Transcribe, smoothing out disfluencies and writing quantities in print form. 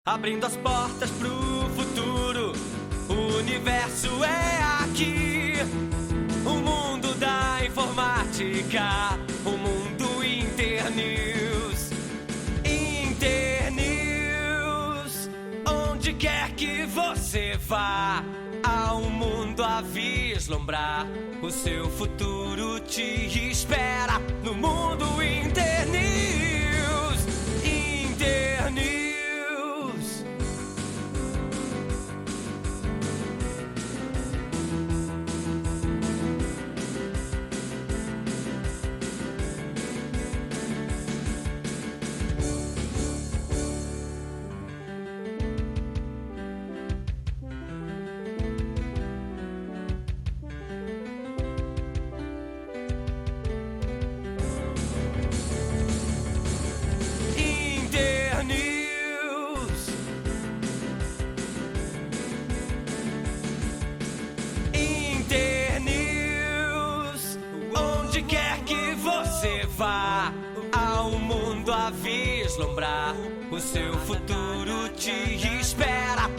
Abrindo as portas pro futuro, o universo é aqui. O mundo da informática, o mundo InterNews. InterNews, onde quer que você vá, há um mundo a vislumbrar. O seu futuro te espera no mundo InterNews. InterNews. Há um mundo a vislumbrar, o seu futuro te espera